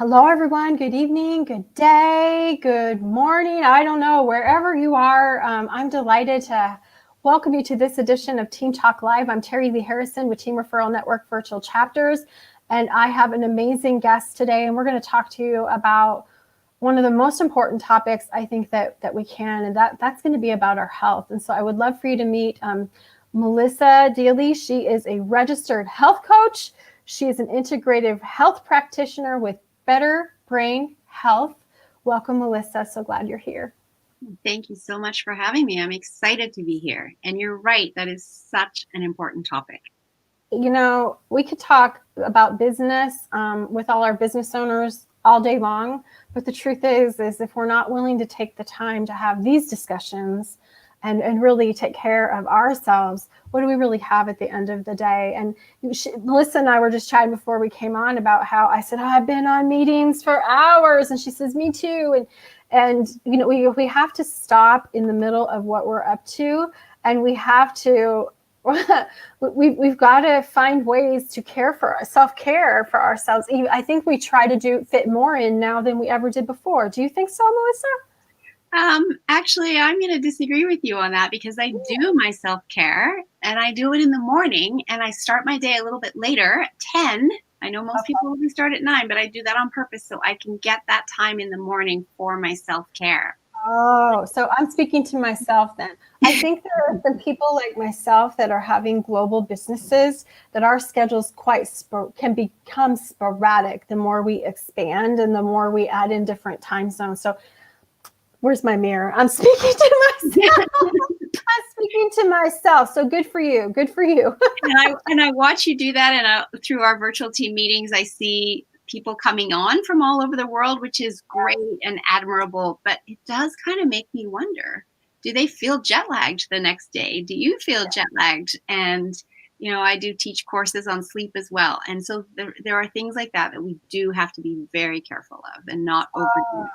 Hello, everyone. Good evening, good day, good morning. I don't know, wherever you are. I'm delighted to welcome you to this edition of Team Talk Live. I'm Terry Lee Harrison with Team Referral Network Virtual Chapters, and I have an amazing guest today, and we're going to talk to you about one of the most important topics I think that we can, and that's going to be about our health. And so I would love for you to meet Melissa Daly. She is a registered health coach. She is an integrative health practitioner with Better Brain Health. Welcome, Melissa. So glad you're here. Thank you so much for having me. I'm excited to be here. And you're right, that is such an important topic. You know, we could talk about business with all our business owners all day long, but the truth is if we're not willing to take the time to have these discussions and really take care of ourselves, what do we really have at the end of the day? And Melissa and I were just chatting before we came on about how I said, I've been on meetings for hours. And she says, me too. And you know, we have to stop in the middle of what we're up to. And we have to, we've got to find ways to care for self-care for ourselves. I think we try to fit more in now than we ever did before. Do you think so, Melissa? Actually, I'm going to disagree with you on that because I do my self-care and I do it in the morning and I start my day a little bit later at 10. I know most people only start at 9, but I do that on purpose so I can get that time in the morning for my self-care. Oh, so I'm speaking to myself then. I think there are some people like myself that are having global businesses that our schedules can become sporadic the more we expand and the more we add in different time zones. So where's my mirror? I'm speaking to myself. I'm speaking to myself. So good for you. Good for you. and I watch you do that. And through our virtual team meetings, I see people coming on from all over the world, which is great and admirable. But it does kind of make me wonder, do they feel jet lagged the next day? Do you feel jet lagged? And, you know, I do teach courses on sleep as well. And so there are things like that we do have to be very careful of and not overdo it.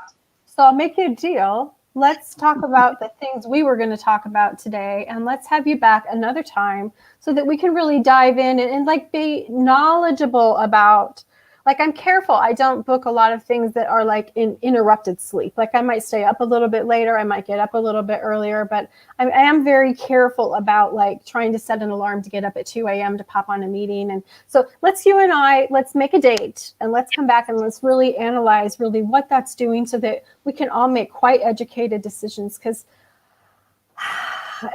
So I'll make you a deal. Let's talk about the things we were going to talk about today, and let's have you back another time so that we can really dive in and like be knowledgeable about, like, I'm careful. I don't book a lot of things that are like in interrupted sleep. Like I might stay up a little bit later. I might get up a little bit earlier, but I am very careful about like trying to set an alarm to get up at 2 a.m. to pop on a meeting. And so let's make a date and let's come back and let's really analyze really what that's doing so that we can all make quite educated decisions. Because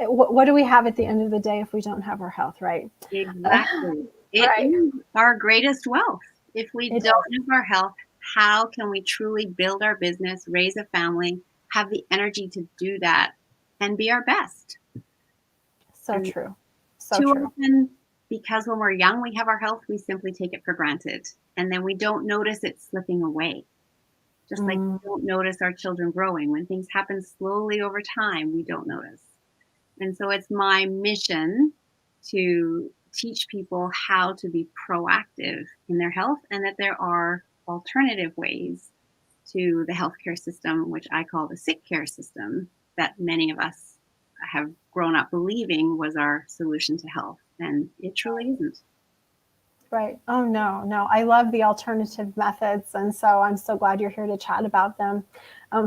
what do we have at the end of the day if we don't have our health, right? Exactly. It is our greatest wealth. If we don't have our health, how can we truly build our business, raise a family, have the energy to do that, and be our best? So true. So too true. often, because when we're young, we have our health, we simply take it for granted. And then we don't notice it slipping away. Just like we don't notice our children growing. When things happen slowly over time, we don't notice. And so it's my mission to teach people how to be proactive in their health and that there are alternative ways to the healthcare system, which I call the sick care system, that many of us have grown up believing was our solution to health. And it truly isn't. Right. Oh, no. I love the alternative methods. And so I'm so glad you're here to chat about them.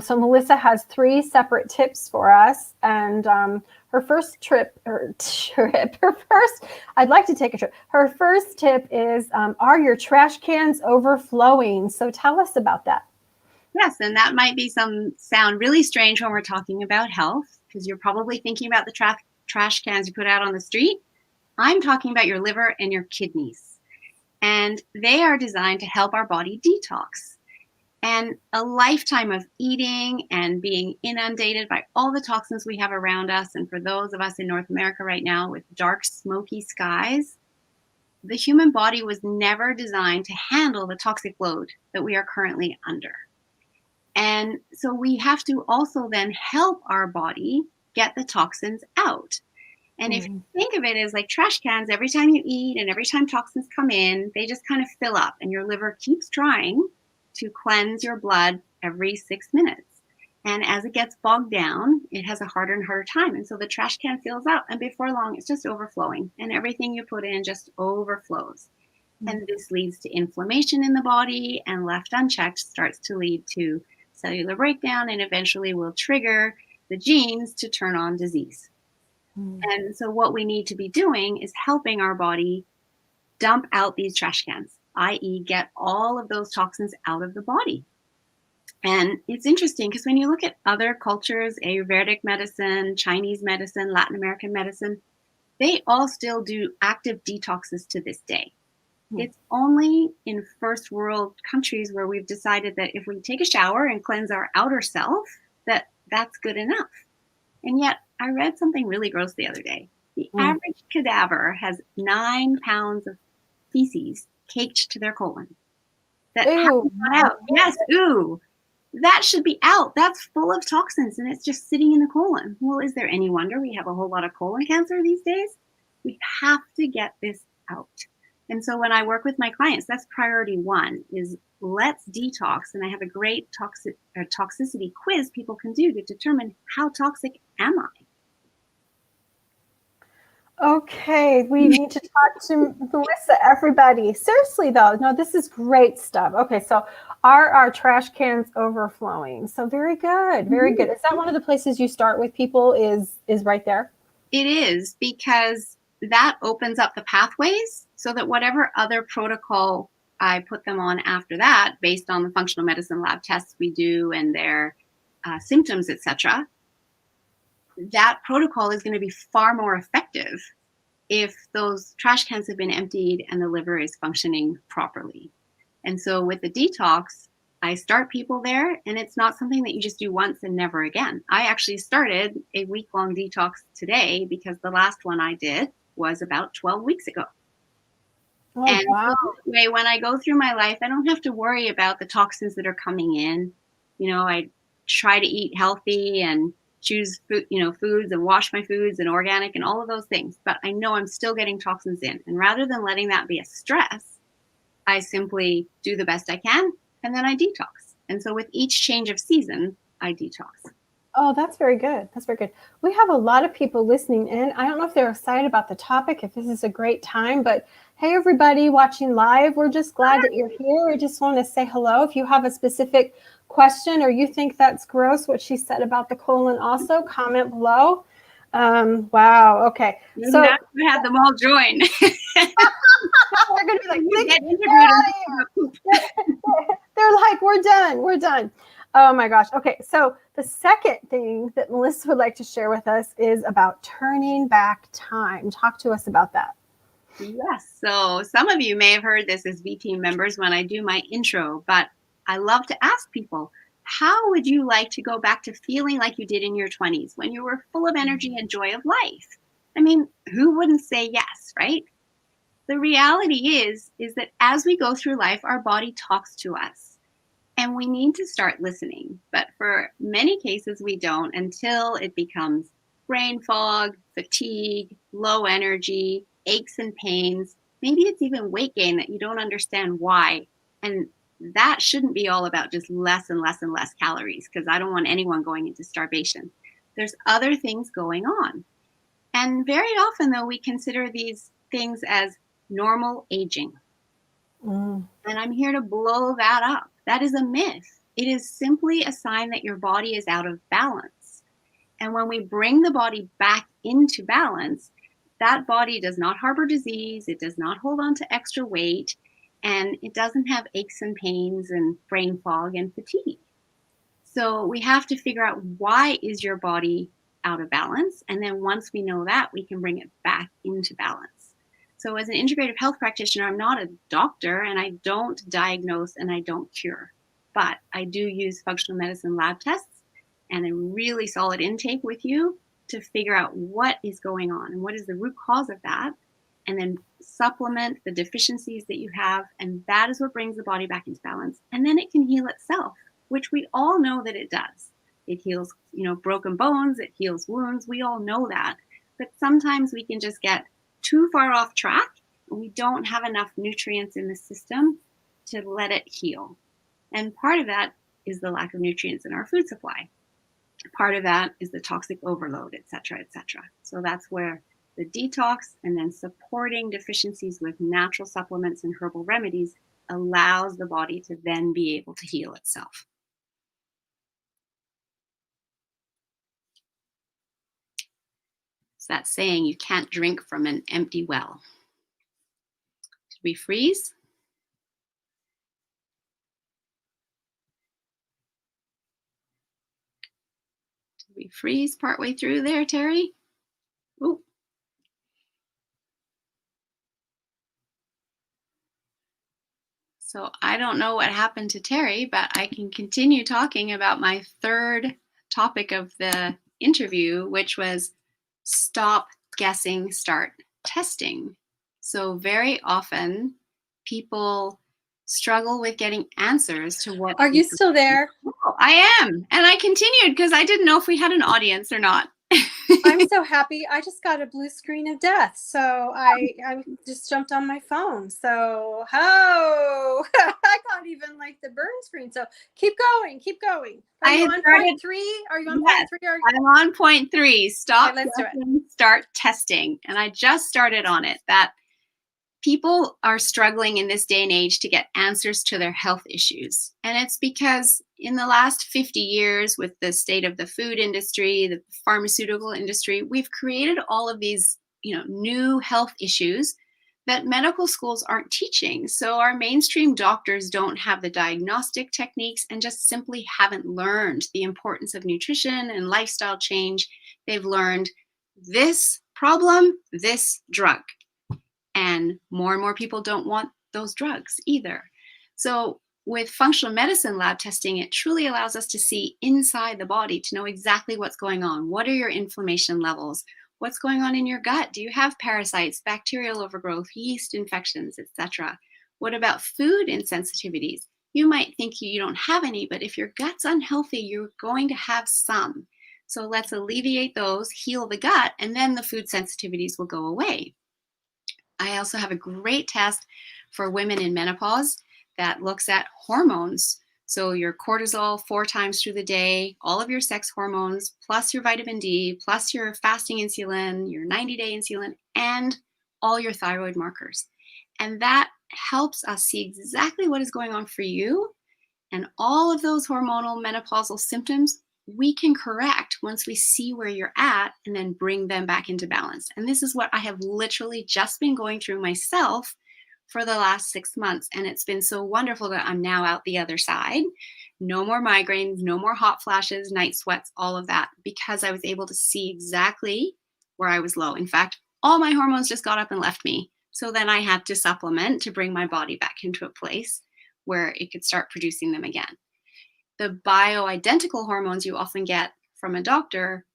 So Melissa has 3 separate tips for us. And I'd like to take a trip. Her first tip is, are your trash cans overflowing? So tell us about that. Yes, and that might sound really strange when we're talking about health, because you're probably thinking about the trash cans you put out on the street. I'm talking about your liver and your kidneys. And they are designed to help our body detox. And a lifetime of eating and being inundated by all the toxins we have around us, and for those of us in North America right now with dark, smoky skies, the human body was never designed to handle the toxic load that we are currently under. And so we have to also then help our body get the toxins out. And if you think of it as like trash cans, every time you eat and every time toxins come in, they just kind of fill up and your liver keeps trying to cleanse your blood every 6 minutes. And as it gets bogged down, it has a harder and harder time. And so the trash can fills up and before long, it's just overflowing and everything you put in just overflows. And this leads to inflammation in the body, and left unchecked starts to lead to cellular breakdown and eventually will trigger the genes to turn on disease. And so what we need to be doing is helping our body dump out these trash cans, i.e. get all of those toxins out of the body. And it's interesting because when you look at other cultures, Ayurvedic medicine, Chinese medicine, Latin American medicine, they all still do active detoxes to this day. It's only in first world countries where we've decided that if we take a shower and cleanse our outer self, that's good enough. And yet I read something really gross the other day. The average cadaver has 9 pounds of feces caked to their colon that Ew. not out. Yes, ooh. That should be out. That's full of toxins and it's just sitting in the colon. Well, is there any wonder we have a whole lot of colon cancer these days? We have to get this out. And so when I work with my clients, that's priority one is let's detox. And I have a great toxicity quiz people can do to determine how toxic am I? Okay, we need to talk to Melissa, everybody. Seriously, though, no, this is great stuff. Okay, so are our trash cans overflowing? So very good, very good. Is that one of the places you start with people is right there? It is, because that opens up the pathways so that whatever other protocol I put them on after that, based on the functional medicine lab tests we do and their symptoms, etc., that protocol is going to be far more effective if those trash cans have been emptied and the liver is functioning properly. And so with the detox, I start people there, and it's not something that you just do once and never again. I actually started a week-long detox today because the last one I did was about 12 weeks ago. Oh, and wow. so that way, when I go through my life, I don't have to worry about the toxins that are coming in. I try to eat healthy and choose food, foods and wash my foods and organic and all of those things. But I know I'm still getting toxins in. And rather than letting that be a stress, I simply do the best I can and then I detox. And so with each change of season, I detox. Oh, that's very good. That's very good. We have a lot of people listening in. I don't know if they're excited about the topic, if this is a great time, but hey, everybody watching live, we're just glad that you're here. We just want to say hello. If you have a specific question or you think that's gross, what she said about the colon also, comment below. Wow. Okay. So now you have them all join. They're going to be like, they're like, we're done. We're done. Oh my gosh. Okay. So the second thing that Melissa would like to share with us is about turning back time. Talk to us about that. Yes. So some of you may have heard this as V Team members when I do my intro, but I love to ask people, how would you like to go back to feeling like you did in your 20s when you were full of energy and joy of life? I mean, who wouldn't say yes, right? The reality is that as we go through life, our body talks to us and we need to start listening. But for many cases, we don't until it becomes brain fog, fatigue, low energy, aches and pains. Maybe it's even weight gain that you don't understand why. And that shouldn't be all about just less and less and less calories, because I don't want anyone going into starvation. There's other things going on. And very often, though, we consider these things as normal aging. And I'm here to blow that up. That is a myth. It is simply a sign that your body is out of balance. And when we bring the body back into balance, that body does not harbor disease. It does not hold on to extra weight. And it doesn't have aches and pains and brain fog and fatigue. So we have to figure out, why is your body out of balance? And then once we know that, we can bring it back into balance. So as an integrative health practitioner, I'm not a doctor and I don't diagnose and I don't cure, but I do use functional medicine lab tests and a really solid intake with you to figure out what is going on and what is the root cause of that, and then supplement the deficiencies that you have. And that is what brings the body back into balance. And then it can heal itself, which we all know that it does. It heals, broken bones, it heals wounds. We all know that. But sometimes we can just get too far off track and we don't have enough nutrients in the system to let it heal. And part of that is the lack of nutrients in our food supply. Part of that is the toxic overload, et cetera, et cetera. So that's where the detox, and then supporting deficiencies with natural supplements and herbal remedies allows the body to then be able to heal itself. It's that saying, you can't drink from an empty well. Should we freeze? Did we freeze partway through there, Terry? Ooh. So I don't know what happened to Terry, but I can continue talking about my third topic of the interview, which was stop guessing, start testing. So very often people struggle with getting answers to what. Are you still there? Oh, I am. And I continued because I didn't know if we had an audience or not. I'm so happy. I just got a blue screen of death. So I just jumped on my phone. So, I got even like the burn screen. So keep going. Keep going. Are you on point 3? Are you on point 3? I'm on point 3. Stop. Okay, let's do it. Start testing. And I just started on it. That people are struggling in this day and age to get answers to their health issues. And it's because in the last 50 years, with the state of the food industry, the pharmaceutical industry, we've created all of these, new health issues that medical schools aren't teaching. So our mainstream doctors don't have the diagnostic techniques and just simply haven't learned the importance of nutrition and lifestyle change. They've learned this problem, this drug. And more people don't want those drugs either. So with functional medicine lab testing, it truly allows us to see inside the body to know exactly what's going on. What are your inflammation levels? What's going on in your gut? Do you have parasites, bacterial overgrowth, yeast infections, etc.? What about food insensitivities? You might think you don't have any, but if your gut's unhealthy, you're going to have some. So let's alleviate those, heal the gut, and then the food sensitivities will go away. I also have a great test for women in menopause that looks at hormones. So your cortisol 4 times through the day, all of your sex hormones, plus your vitamin D, plus your fasting insulin, your 90-day insulin, and all your thyroid markers. And that helps us see exactly what is going on for you. And all of those hormonal menopausal symptoms we can correct once we see where you're at and then bring them back into balance. And this is what I have literally just been going through myself for the last 6 months. And it's been so wonderful that I'm now out the other side. No more migraines, no more hot flashes, night sweats, all of that, because I was able to see exactly where I was low. In fact, all my hormones just got up and left me. So then I had to supplement to bring my body back into a place where it could start producing them again. The bioidentical hormones you often get from a doctor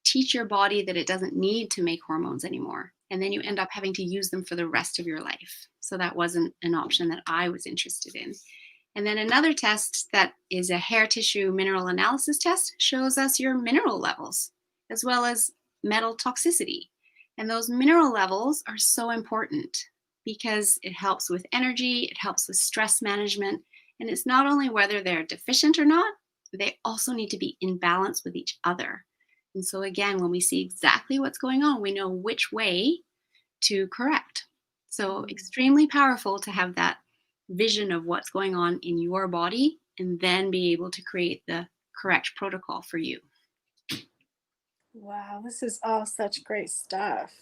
teach your body that it doesn't need to make hormones anymore. And then you end up having to use them for the rest of your life. So that wasn't an option that I was interested in. And then another test that is a hair tissue mineral analysis test shows us your mineral levels, as well as metal toxicity. And those mineral levels are so important because it helps with energy, it helps with stress management, and it's not only whether they're deficient or not, they also need to be in balance with each other. And so again, when we see exactly what's going on, we know which way to correct. So extremely powerful to have that vision of what's going on in your body and then be able to create the correct protocol for you. Wow, this is all such great stuff.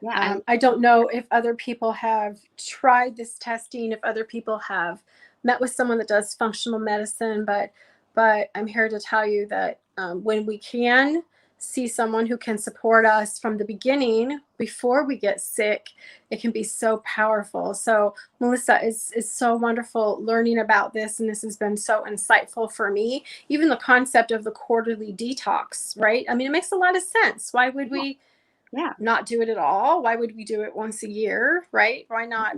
Yeah, I don't know if other people have tried this testing, if other people have met with someone that does functional medicine, but I'm here to tell you that when we can see someone who can support us from the beginning before we get sick, it can be so powerful. So Melissa, is so wonderful learning about this, and this has been so insightful for me. Even the concept of the quarterly detox, right? I mean, it makes a lot of sense. Why would we not do it at all? Why would we do it once a year, right? Why not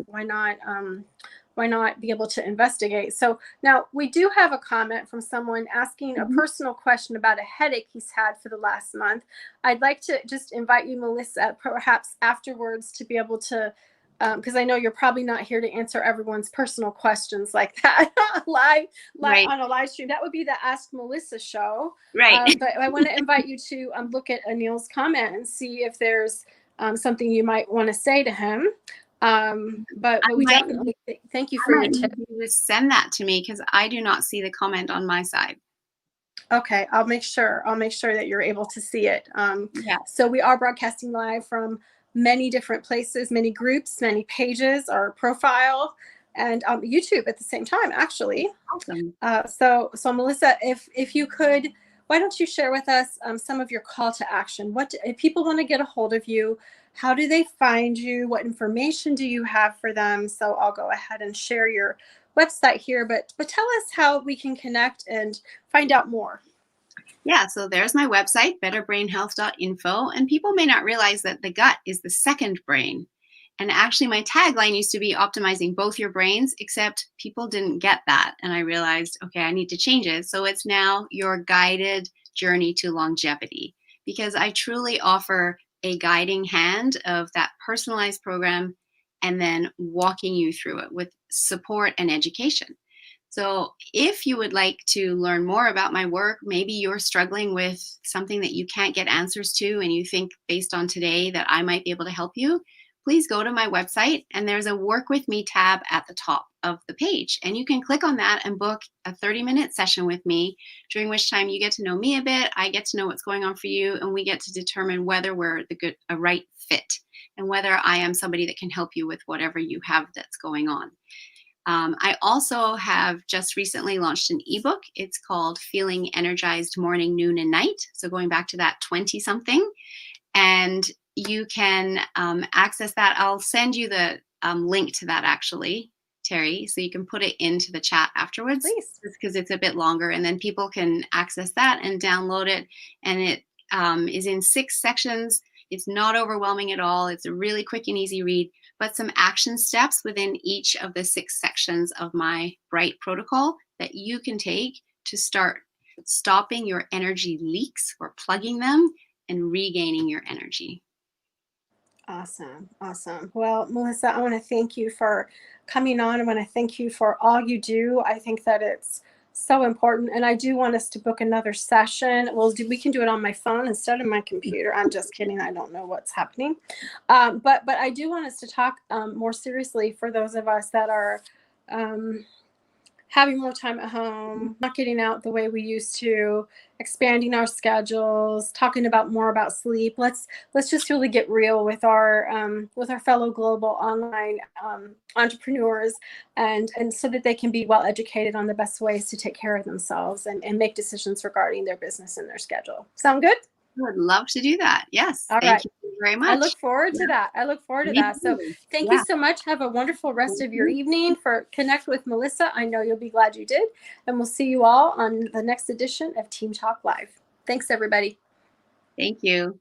be able to investigate? So now we do have a comment from someone asking a personal question about a headache he's had for the last month. I'd like to just invite you, Melissa, perhaps afterwards to be able to because I know you're probably not here to answer everyone's personal questions like that live Right. on a live stream. That would be the Ask Melissa show. Right. But I want to invite you to look at Anil's comment and see if there's something you might want to say to him. But we definitely thank you for your tip. Just send that to me because I do not see the comment on my side. Okay, I'll make sure that you're able to see it. Yeah. So we are broadcasting live from many different places, many groups, many pages, our profile, and YouTube at the same time, actually. Awesome. So Melissa, if you could, why don't you share with us some of your call to action? If people want to get a hold of you, how do they find you? What information do you have for them? So I'll go ahead and share your website here, but tell us how we can connect and find out more. Yeah, so there's my website, betterbrainhealth.info, and people may not realize that the gut is the second brain. And actually, my tagline used to be optimizing both your brains, except people didn't get that. And I realized, okay, I need to change it. So it's now your guided journey to longevity, because I truly offer a guiding hand of that personalized program and then walking you through it with support and education. So if you would like to learn more about my work, maybe you're struggling with something that you can't get answers to and you think based on today that I might be able to help you, please go to my website and there's a Work With Me tab at the top of the page. And you can click on that and book a 30-minute session with me, during which time you get to know me a bit, I get to know what's going on for you, and we get to determine whether we're a right fit and whether I am somebody that can help you with whatever you have that's going on. I also have just recently launched an ebook. It's called Feeling Energized Morning, Noon, and Night. So going back to that 20-something. And you can access that. I'll send you the link to that actually, Terry, so you can put it into the chat afterwards. Please. Just because it's a bit longer. And then people can access that and download it. And it is in 6 sections. It's not overwhelming at all. It's a really quick and easy read, but some action steps within each of the 6 sections of my Bright protocol that you can take to start stopping your energy leaks or plugging them and regaining your energy. Awesome. Well, Melissa, I want to thank you for coming on. I want to thank you for all you do. I think that it's so important. And I do want us to book another session. We can do it on my phone instead of my computer. I'm just kidding. I don't know what's happening. But I do want us to talk more seriously for those of us that are having more time at home, not getting out the way we used to, expanding our schedules, talking more about sleep. Let's just really get real with our fellow global online entrepreneurs, and so that they can be well educated on the best ways to take care of themselves and make decisions regarding their business and their schedule. Sound good? I would love to do that. Yes. All right. Thank you very much. I look forward to that. So thank you so much. Have a wonderful rest of your evening. Connect with Melissa. I know you'll be glad you did. And we'll see you all on the next edition of Team Talk Live. Thanks, everybody. Thank you.